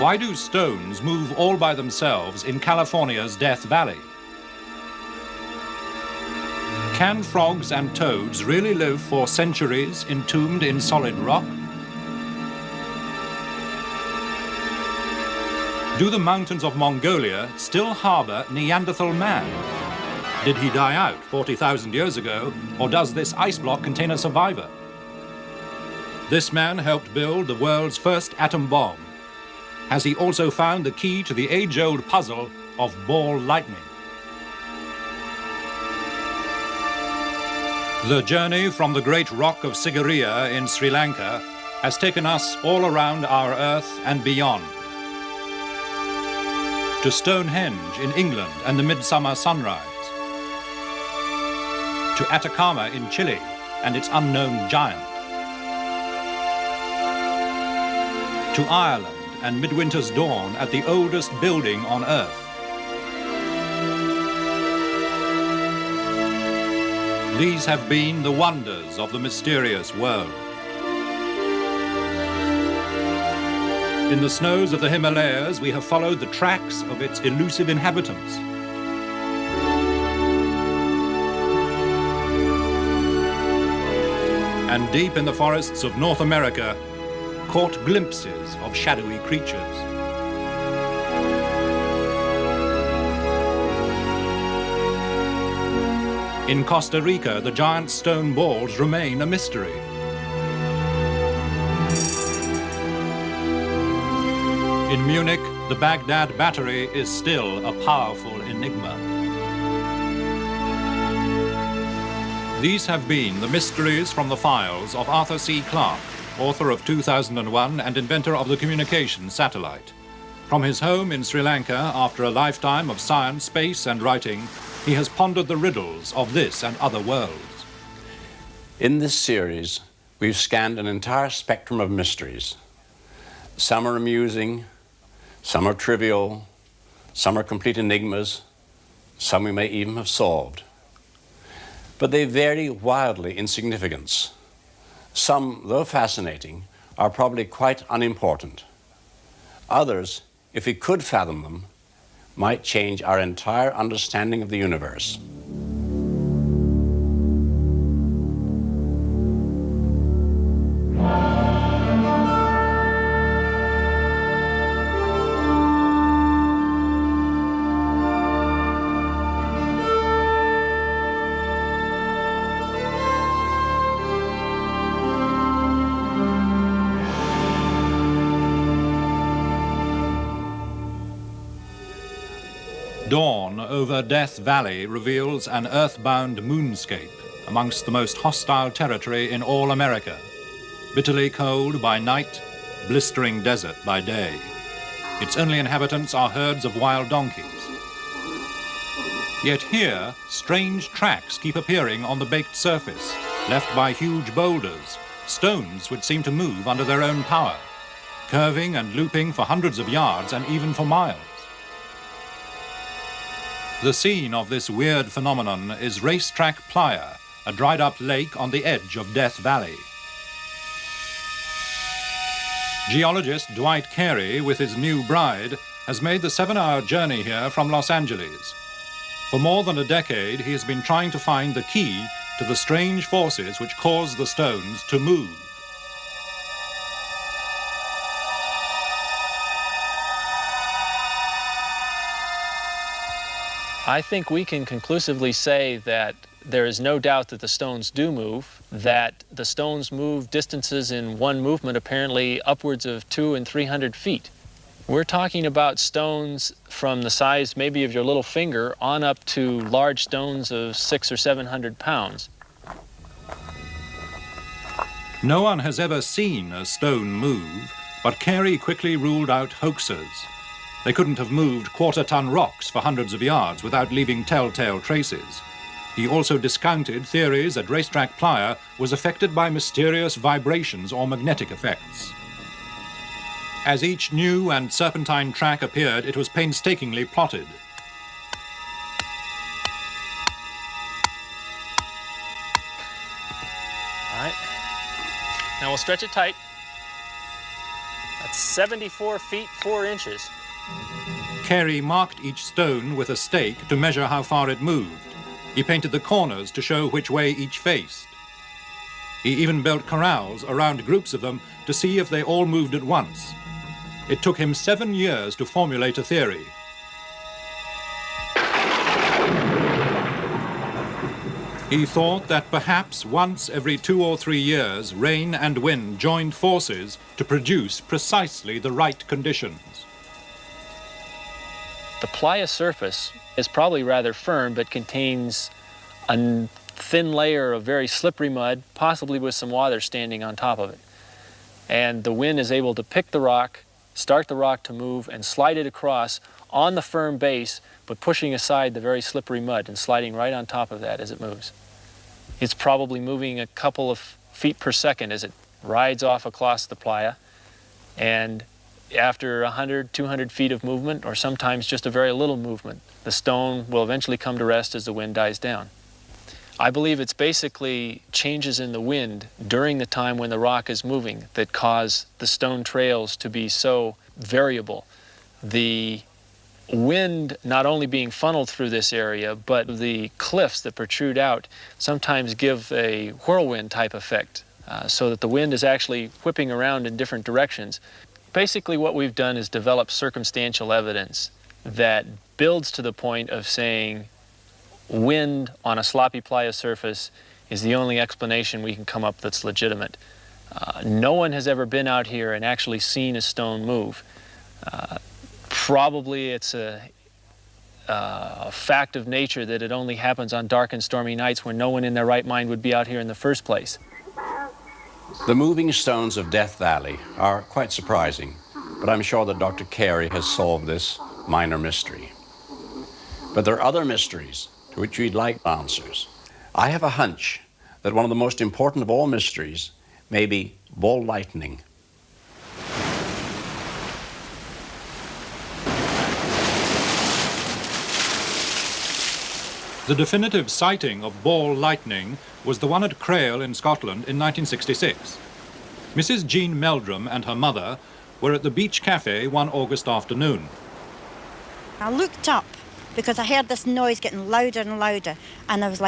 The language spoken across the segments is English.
Why do stones move all by themselves in California's Death Valley? Can frogs and toads really live for centuries entombed in solid rock? Do the mountains of Mongolia still harbor Neanderthal man? Did he die out 40,000 years ago, or does this ice block contain a survivor? This man helped build the world's first atom bomb. Has he also found the key to the age-old puzzle of ball lightning? The journey from the great rock of Sigiriya in Sri Lanka has taken us all around our Earth and beyond. To Stonehenge in England and the midsummer sunrise. To Atacama in Chile and its unknown giant. To Ireland and midwinter's dawn at the oldest building on Earth. These have been the wonders of the mysterious world. In the snows of the Himalayas, we have followed the tracks of its elusive inhabitants. And deep in the forests of North America, caught glimpses of shadowy creatures. In Costa Rica, the giant stone balls remain a mystery. In Munich, the Baghdad Battery is still a powerful enigma. These have been the mysteries from the files of Arthur C. Clarke, author of 2001 and inventor of the communication satellite. From his home in Sri Lanka, after a lifetime of science, space, and writing, he has pondered the riddles of this and other worlds. In this series, we've scanned an entire spectrum of mysteries. Some are amusing, some are trivial, some are complete enigmas, some we may even have solved. But they vary wildly in significance. Some, though fascinating, are probably quite unimportant. Others, if we could fathom them, might change our entire understanding of the universe. Dawn over Death Valley reveals an earthbound moonscape amongst the most hostile territory in all America. Bitterly cold by night, blistering desert by day. Its only inhabitants are herds of wild donkeys. Yet here, strange tracks keep appearing on the baked surface, left by huge boulders, stones which seem to move under their own power, curving and looping for hundreds of yards and even for miles. The scene of this weird phenomenon is Racetrack Playa, a dried-up lake on the edge of Death Valley. Geologist Dwight Carey, with his new bride, has made the 7-hour journey here from Los Angeles. For more than a decade, he has been trying to find the key to the strange forces which cause the stones to move. I think we can conclusively say that there is no doubt that the stones do move, that the stones move distances in one movement apparently upwards of 200 and 300 feet. We're talking about stones from the size maybe of your little finger on up to large stones of 600 or 700 pounds. No one has ever seen a stone move, but Carey quickly ruled out hoaxers. They couldn't have moved quarter-ton rocks for hundreds of yards without leaving telltale traces. He also discounted theories that Racetrack Playa was affected by mysterious vibrations or magnetic effects. As each new and serpentine track appeared, it was painstakingly plotted. All right. Now we'll stretch it tight. That's 74 feet 4 inches. Carey marked each stone with a stake to measure how far it moved. He painted the corners to show which way each faced. He even built corrals around groups of them to see if they all moved at once. It took him 7 years to formulate a theory. He thought that perhaps once every 2 or 3 years, rain and wind joined forces to produce precisely the right conditions. The playa surface is probably rather firm, but contains a thin layer of very slippery mud, possibly with some water standing on top of it. And the wind is able to pick the rock, start the rock to move, and slide it across on the firm base, but pushing aside the very slippery mud and sliding right on top of that as it moves. It's probably moving a couple of feet per second as it rides off across the playa, and after 100, 200 feet of movement, or sometimes just a very little movement, the stone will eventually come to rest as the wind dies down. I believe it's basically changes in the wind during the time when the rock is moving that cause the stone trails to be so variable. The wind not only being funneled through this area, but the cliffs that protrude out sometimes give a whirlwind type effect, so that the wind is actually whipping around in different directions. Basically what we've done is develop circumstantial evidence that builds to the point of saying wind on a sloppy playa surface is the only explanation we can come up that's legitimate. No one has ever been out here and actually seen a stone move. Probably it's a fact of nature that it only happens on dark and stormy nights when no one in their right mind would be out here in the first place. The moving stones of Death Valley are quite surprising, but I'm sure that Dr. Carey has solved this minor mystery. But there are other mysteries to which we'd like answers. I have a hunch that one of the most important of all mysteries may be ball lightning. The definitive sighting of ball lightning was the one at Clarke in Scotland in 1966. Mrs. Jean Meldrum and her mother were at the beach cafe one August afternoon. I looked up because I heard this noise getting louder and louder, and there was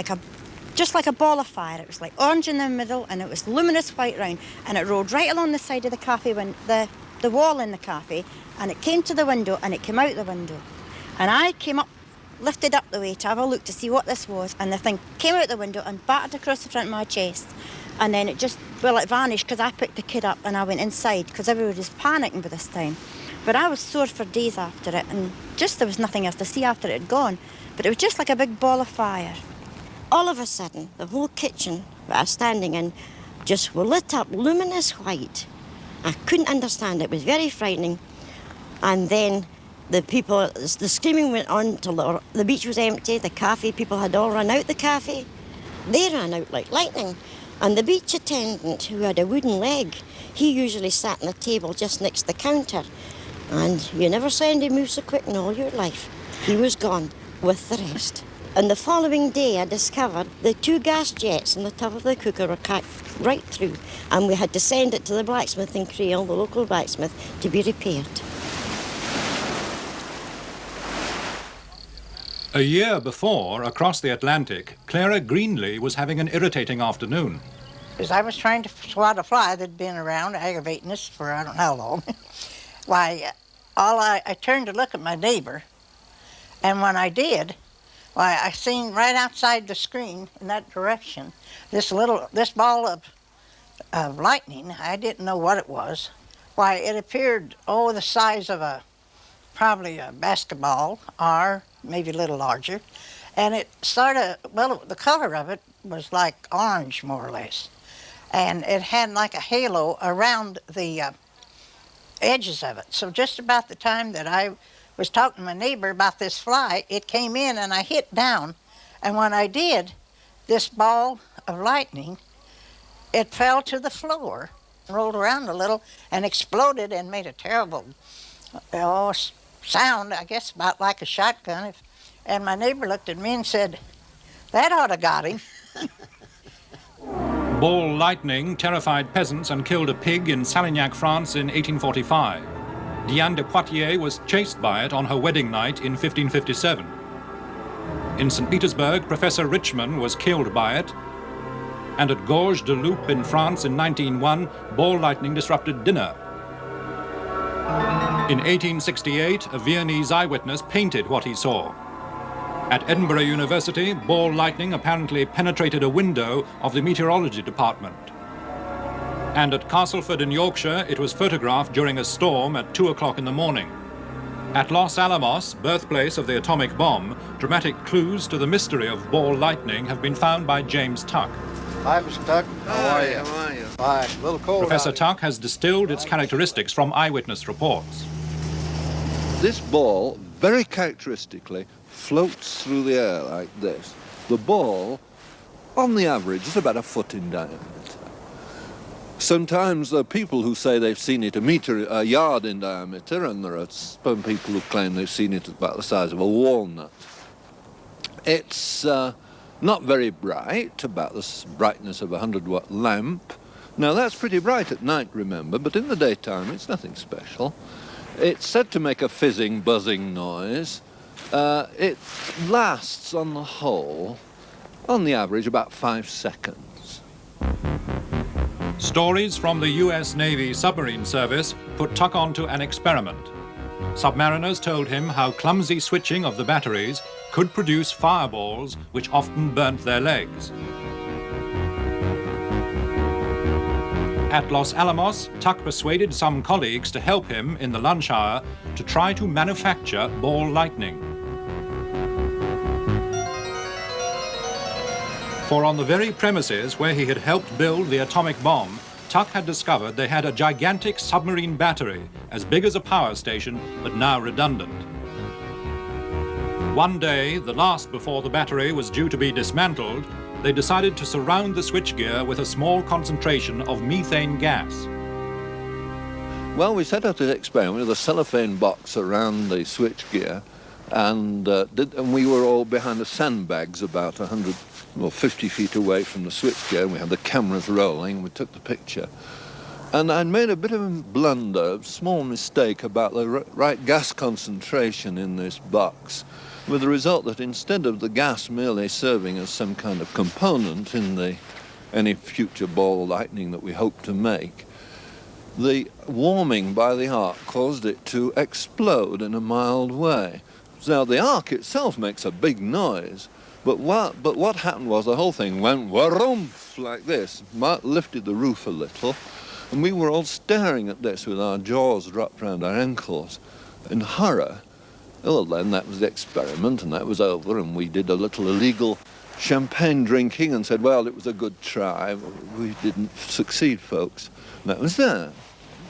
just like a ball of fire. It was like orange in the middle, and it was luminous white round, and it rolled right along the side of the cafe, the wall in the cafe, and it came to the window, and it came out the window. And I came up, lifted up the way to have a look to see what this was, and the thing came out the window and battered across the front of my chest, and then it vanished because I picked the kid up and I went inside because everybody was panicking by this time. But I was sore for days after it, and just there was nothing else to see after it had gone, but it was just like a big ball of fire. All of a sudden, the whole kitchen that I was standing in just were lit up luminous white. I couldn't understand it. It was very frightening. And then the screaming went on till the beach was empty. The cafe people had all run out the cafe. They ran out like lightning. And the beach attendant, who had a wooden leg, he usually sat on the table just next to the counter. And you never saw anybody move so quick in all your life. He was gone with the rest. And the following day I discovered the 2 gas jets on the top of the cooker were cut right through, and we had to send it to the blacksmith in Clarke, the local blacksmith, to be repaired. A year before, across the Atlantic, Clara Greenlee was having an irritating afternoon. As I was trying to swat a fly that'd been around aggravating us for I don't know how long, why, I turned to look at my neighbor, and when I did, why, I seen right outside the screen in that direction this ball of lightning. I didn't know what it was. Why, it appeared, the size of probably a basketball, or maybe a little larger, and it the color of it was like orange, more or less, and it had like a halo around the edges of it. So just about the time that I was talking to my neighbor about this fly, it came in and I hit down, and when I did, this ball of lightning, it fell to the floor, rolled around a little, and exploded and made a terrible sound, I guess about like a shotgun. And my neighbor looked at me and said, "That ought to got him." Ball lightning terrified peasants and killed a pig in Salignac, France in 1845. Diane de Poitiers was chased by it on her wedding night in 1557. In St. Petersburg, Professor Richman was killed by it, and at Gorges de Loup in France in 1901, ball lightning disrupted dinner. In 1868, a Viennese eyewitness painted what he saw. At Edinburgh University, ball lightning apparently penetrated a window of the meteorology department. And at Castleford in Yorkshire, it was photographed during a storm at 2 o'clock in the morning. At Los Alamos, birthplace of the atomic bomb, dramatic clues to the mystery of ball lightning have been found by James Tuck. Hi, Mr. Tuck. How are you? How are you? Fine. A little cold. Professor Tuck has distilled its characteristics from eyewitness reports. This ball, very characteristically, floats through the air like this. The ball, on the average, is about a foot in diameter. Sometimes there are people who say they've seen it a yard in diameter, and there are some people who claim they've seen it about the size of a walnut. It's not very bright, about the brightness of a 100-watt lamp. Now, that's pretty bright at night, remember, but in the daytime it's nothing special. It's said to make a fizzing, buzzing noise. It lasts, on the whole, on the average, about 5 seconds. Stories from the US Navy submarine service put Tuck onto an experiment. Submariners told him how clumsy switching of the batteries could produce fireballs which often burnt their legs. At Los Alamos, Tuck persuaded some colleagues to help him in the lunch hour to try to manufacture ball lightning. For on the very premises where he had helped build the atomic bomb, Tuck had discovered they had a gigantic submarine battery, as big as a power station, but now redundant. One day, the last before the battery was due to be dismantled, they decided to surround the switchgear with a small concentration of methane gas. Well, we set out this experiment with a cellophane box around the switchgear, and we were all behind the sandbags about 100 or 50 feet away from the switchgear. We had the cameras rolling, we took the picture. And I'd made a bit of a blunder, a small mistake about the right gas concentration in this box, with the result that instead of the gas merely serving as some kind of component in any future ball lightning that we hope to make, the warming by the arc caused it to explode in a mild way. Now, the arc itself makes a big noise, but what happened was the whole thing went wharumph like this, lifted the roof a little, and we were all staring at this with our jaws dropped round our ankles in horror. Well, then that was the experiment, and that was over, and we did a little illegal champagne drinking and said, well, it was a good try. We didn't succeed, folks. And that was that.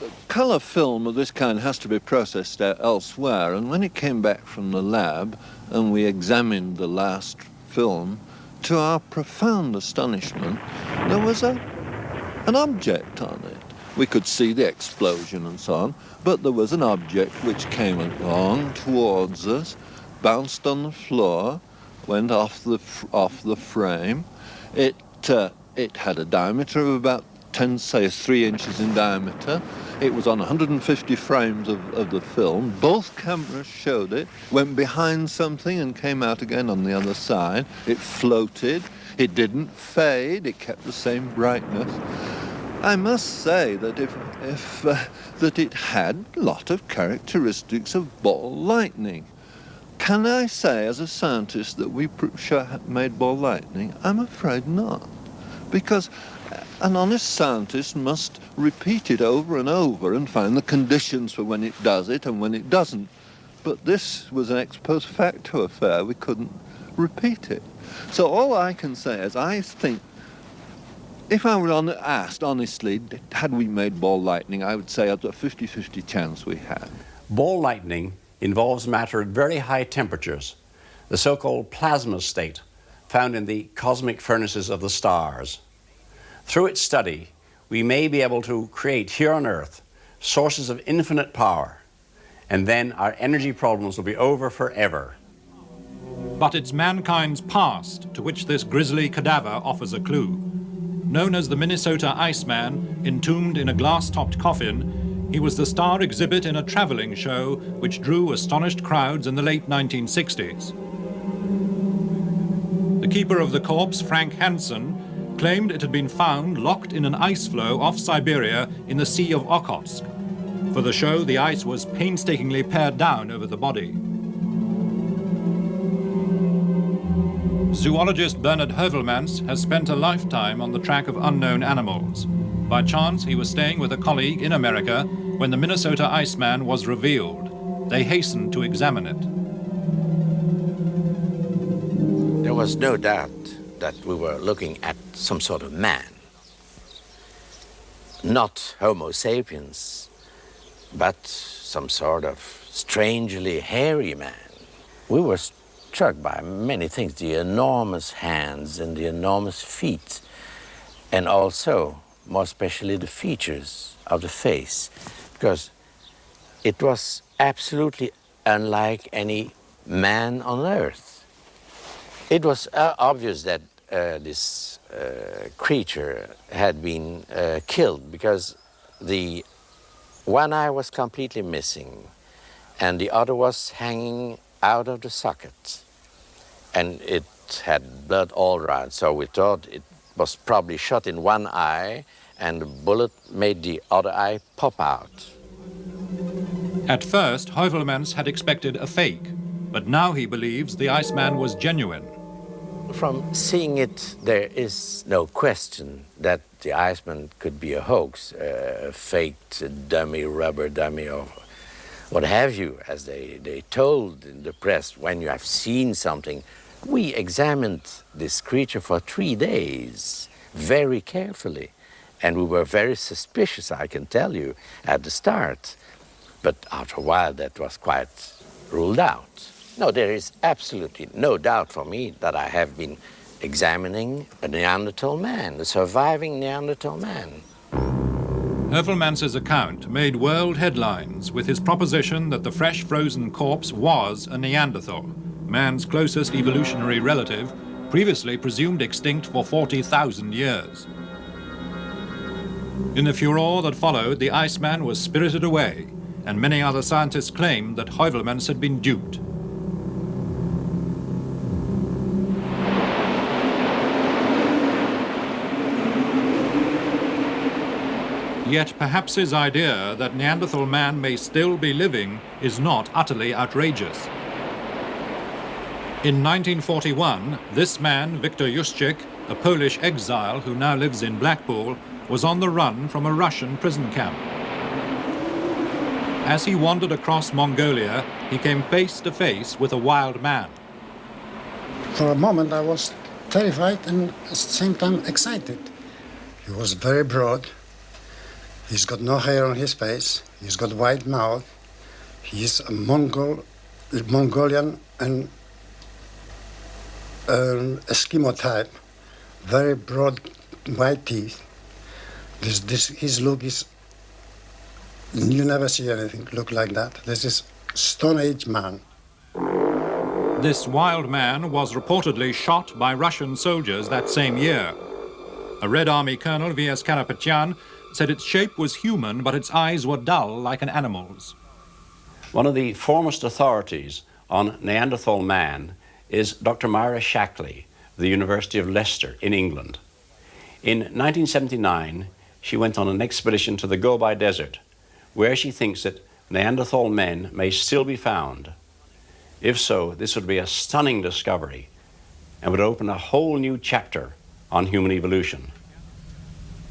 The colour film of this kind has to be processed elsewhere, and when it came back from the lab and we examined the last film, to our profound astonishment, there was an object on it. We could see the explosion and so on, but there was an object which came along towards us, bounced on the floor, went off the frame. It had a diameter of about 3 inches in diameter. It was on 150 frames of the film. Both cameras showed it, went behind something and came out again on the other side. It floated. It didn't fade. It kept the same brightness. I must say that that it had a lot of characteristics of ball lightning. Can I say, as a scientist, that we made ball lightning? I'm afraid not, because an honest scientist must repeat it over and over and find the conditions for when it does it and when it doesn't. But this was an ex post facto affair. We couldn't repeat it. So all I can say is I think, if I were asked honestly, had we made ball lightning, I would say a 50-50 chance we had. Ball lightning involves matter at very high temperatures, the so-called plasma state found in the cosmic furnaces of the stars. Through its study, we may be able to create here on Earth sources of infinite power, and then our energy problems will be over forever. But it's mankind's past to which this grisly cadaver offers a clue. Known as the Minnesota Iceman, entombed in a glass-topped coffin, He was the star exhibit in a travelling show which drew astonished crowds in the late 1960s. The keeper of the corpse, Frank Hansen, claimed it had been found locked in an ice floe off Siberia in the Sea of Okhotsk. For the show, the ice was painstakingly pared down over the body. Zoologist Bernard Heuvelmans has spent a lifetime on the track of unknown animals. By chance, he was staying with a colleague in America when the Minnesota Iceman was revealed. They hastened to examine it. There was no doubt that we were looking at some sort of man. Not Homo sapiens, but some sort of strangely hairy man. We were struck by many things, the enormous hands and the enormous feet, and also, more especially, the features of the face, because it was absolutely unlike any man on earth. It was obvious that this creature had been killed, because the one eye was completely missing and the other was hanging out of the socket, and it had blood all around, so we thought it was probably shot in one eye and the bullet made the other eye pop out. At first, Heuvelmans had expected a fake, but now he believes the Iceman was genuine. From seeing it, there is no question that the Iceman could be a hoax, a faked dummy, rubber dummy, or what have you, as they told in the press. When you have seen something, we examined this creature for 3 days, very carefully, and we were very suspicious, I can tell you, at the start. But after a while, that was quite ruled out. No, there is absolutely no doubt for me that I have been examining a Neanderthal man, a surviving Neanderthal man. Heuvelmans' account made world headlines with his proposition that the fresh frozen corpse was a Neanderthal, man's closest evolutionary relative, previously presumed extinct for 40,000 years. In the furore that followed, the Iceman was spirited away, and many other scientists claimed that Heuvelmans had been duped. Yet perhaps his idea that Neanderthal man may still be living is not utterly outrageous. In 1941, this man, Viktor Juszczyk, a Polish exile who now lives in Blackpool, was on the run from a Russian prison camp. As he wandered across Mongolia, he came face to face with a wild man. For a moment I was terrified and at the same time excited. He was very broad. He's got no hair on his face. He's got wide mouth. He's a Mongolian and Eskimo type. Very broad, white teeth. His look is, you never see anything look like that. This is Stone Age man. This wild man was reportedly shot by Russian soldiers that same year. A Red Army colonel, V.S. Karapetyan, said its shape was human, but its eyes were dull like an animal's. One of the foremost authorities on Neanderthal man is Dr. Myra Shackley of the University of Leicester in England. In 1979, she went on an expedition to the Gobi Desert, where she thinks that Neanderthal men may still be found. If so, this would be a stunning discovery and would open a whole new chapter on human evolution.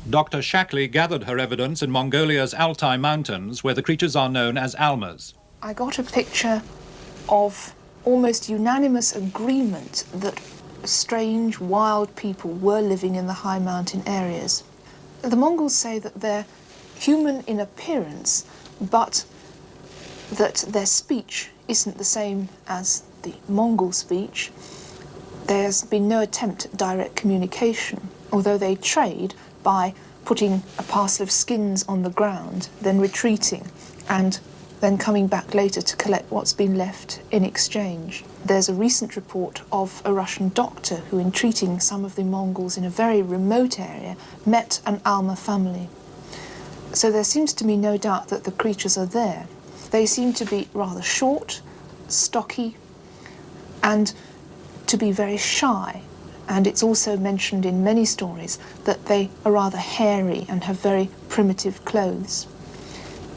Dr. Shackley gathered her evidence in Mongolia's Altai Mountains, where the creatures are known as almas. I got a picture of almost unanimous agreement that strange, wild people were living in the high mountain areas. The Mongols say that they're human in appearance, but that their speech isn't the same as the Mongol speech. There's been no attempt at direct communication, although they trade by putting a parcel of skins on the ground, then retreating, and then coming back later to collect what's been left in exchange. There's a recent report of a Russian doctor who, in treating some of the Mongols in a very remote area, met an Alma family. So there seems to be no doubt that the creatures are there. They seem to be rather short, stocky, and to be very shy. And it's also mentioned in many stories that they are rather hairy and have very primitive clothes.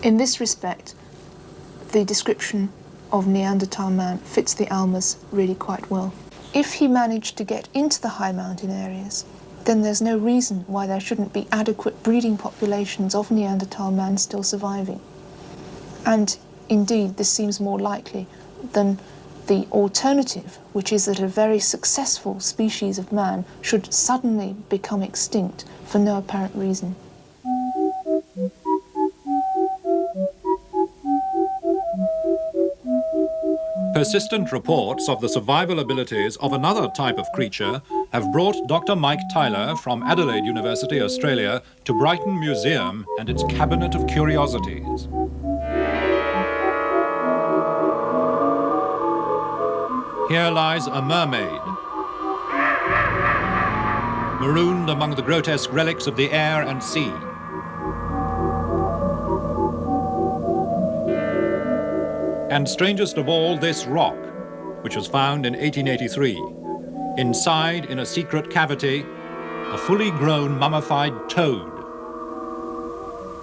In this respect, the description of Neanderthal man fits the Almas really quite well. If he managed to get into the high mountain areas, then there's no reason why there shouldn't be adequate breeding populations of Neanderthal man still surviving. And indeed, this seems more likely than the alternative, which is that a very successful species of man should suddenly become extinct for no apparent reason. Persistent reports of the survival abilities of another type of creature have brought Dr. Mike Tyler from Adelaide University, Australia, to Brighton Museum and its Cabinet of Curiosities. Here lies a mermaid, marooned among the grotesque relics of the air and sea. And strangest of all, this rock, which was found in 1883. Inside, in a secret cavity, a fully grown mummified toad.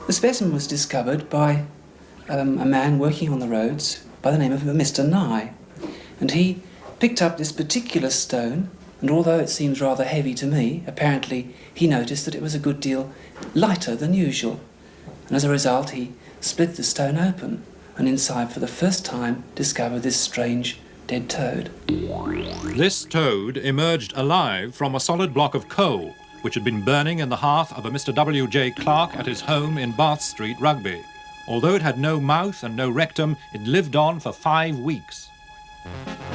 The specimen was discovered by a man working on the roads by the name of Mr. Nye, and he picked up this particular stone, and although it seems rather heavy to me, apparently he noticed that it was a good deal lighter than usual, and as a result he split the stone open, and inside for the first time discovered this strange dead toad. This toad emerged alive from a solid block of coal, which had been burning in the hearth of a Mr. W.J. Clarke at his home in Bath Street, Rugby. Although it had no mouth and no rectum, it lived on for 5 weeks.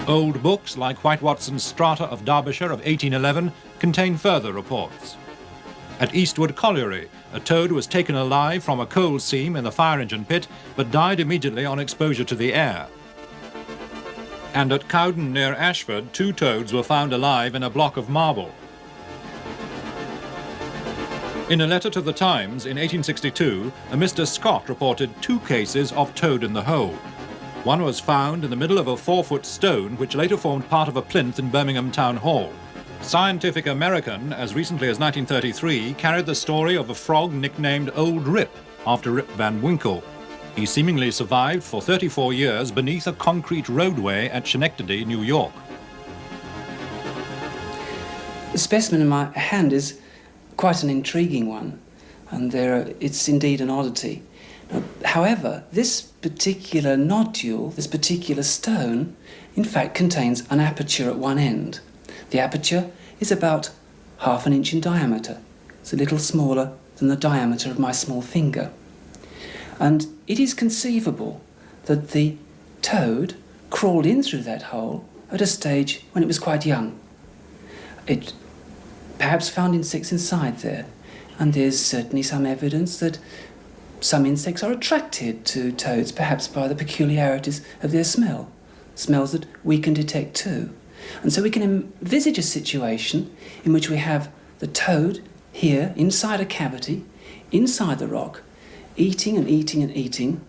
Old books, like White Watson's Strata of Derbyshire of 1811, contain further reports. At Eastwood Colliery, a toad was taken alive from a coal seam in the fire engine pit, but died immediately on exposure to the air. And at Cowden near Ashford, 2 toads were found alive in a block of marble. In a letter to the Times in 1862, a Mr. Scott reported 2 cases of toad in the hole. One was found in the middle of a 4-foot stone, which later formed part of a plinth in Birmingham Town Hall. Scientific American, as recently as 1933, carried the story of a frog nicknamed Old Rip, after Rip Van Winkle. He seemingly survived for 34 years beneath a concrete roadway at Schenectady, New York. The specimen in my hand is quite an intriguing one, and it's indeed an oddity. However, this particular nodule, this particular stone, in fact contains an aperture at one end. The aperture is about 1/2 inch in diameter. It's a little smaller than the diameter of my small finger. And it is conceivable that the toad crawled in through that hole at a stage when it was quite young. It perhaps found insects inside there, and there's certainly some evidence that some insects are attracted to toads, perhaps by the peculiarities of their smell, smells that we can detect too. And so we can envisage a situation in which we have the toad here inside a cavity, inside the rock, eating and eating and eating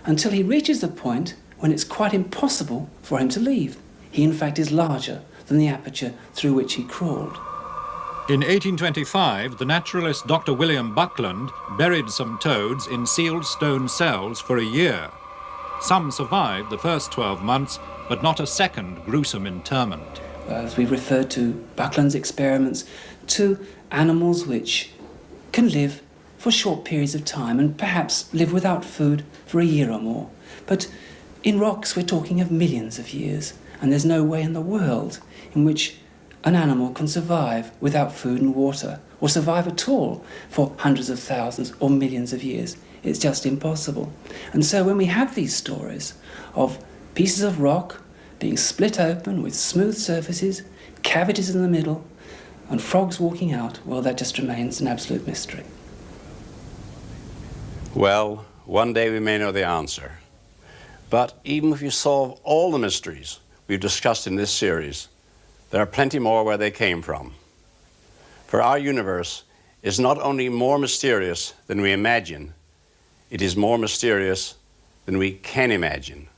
until he reaches the point when it's quite impossible for him to leave. He in fact is larger than the aperture through which he crawled. In 1825, the naturalist Dr. William Buckland buried some toads in sealed stone cells for a year. Some survived the first 12 months, but not a second gruesome interment. As we referred to Buckland's experiments, to animals which can live for short periods of time and perhaps live without food for a year or more. But in rocks, we're talking of millions of years, and there's no way in the world in which an animal can survive without food and water, or survive at all for hundreds of thousands or millions of years. It's just impossible. And so when we have these stories of pieces of rock being split open with smooth surfaces, cavities in the middle, and frogs walking out, well, that just remains an absolute mystery. Well, one day we may know the answer. But even if you solve all the mysteries we've discussed in this series, there are plenty more where they came from. For our universe is not only more mysterious than we imagine, It is more mysterious than we can imagine.